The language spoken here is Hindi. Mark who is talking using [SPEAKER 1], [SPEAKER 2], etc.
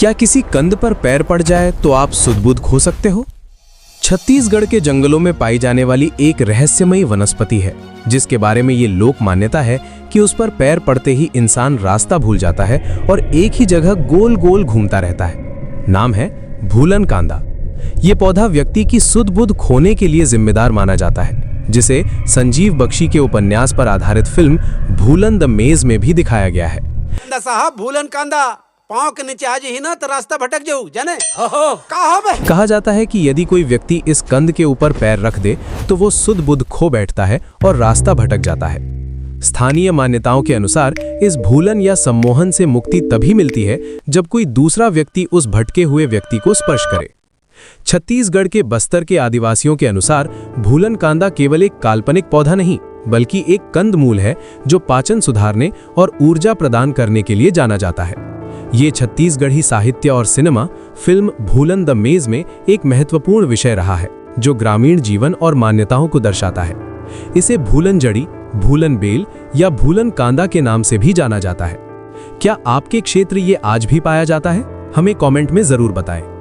[SPEAKER 1] क्या किसी कंद पर पैर पड़ जाए तो आप सुध-बुध खो सकते हो? छत्तीसगढ़ के जंगलों में पाई जाने वाली एक रहस्यमयी वनस्पति है जिसके बारे में ये लोक मान्यता है कि उस पर पैर पड़ते ही इंसान रास्ता भूल जाता है और एक ही जगह गोल गोल घूमता रहता है। नाम है भूलन कांदा। ये पौधा व्यक्ति की सुध-बुध खोने के लिए जिम्मेदार माना जाता है, जिसे संजीव बख्शी के उपन्यास पर आधारित फिल्म भूलन द मेज में भी दिखाया गया है।
[SPEAKER 2] साहब भूलन कांदा पांव के नीचे आ जी ना तो रास्ता भटक जाऊ जाने हो।
[SPEAKER 1] कहा जाता है कि यदि कोई व्यक्ति इस कंद के ऊपर पैर रख दे तो वो सुध-बुध खो बैठता है और रास्ता भटक जाता है। स्थानीय मान्यताओं के अनुसार इस भूलन या सम्मोहन से मुक्ति तभी मिलती है जब कोई दूसरा व्यक्ति उस भटके हुए व्यक्ति को स्पर्श करे। छत्तीसगढ़ के बस्तर के आदिवासियों के अनुसार भूलन कांदा केवल एक काल्पनिक पौधा नहीं बल्कि एक कंदमूल है जो पाचन सुधारने और ऊर्जा प्रदान करने के लिए जाना जाता है। ये छत्तीसगढ़ी साहित्य और सिनेमा फिल्म भूलन द मेज में एक महत्वपूर्ण विषय रहा है जो ग्रामीण जीवन और मान्यताओं को दर्शाता है। इसे भूलन जड़ी, भूलन बेल या भूलन कांदा के नाम से भी जाना जाता है। क्या आपके क्षेत्र ये आज भी पाया जाता है? हमें कमेंट में जरूर बताएं।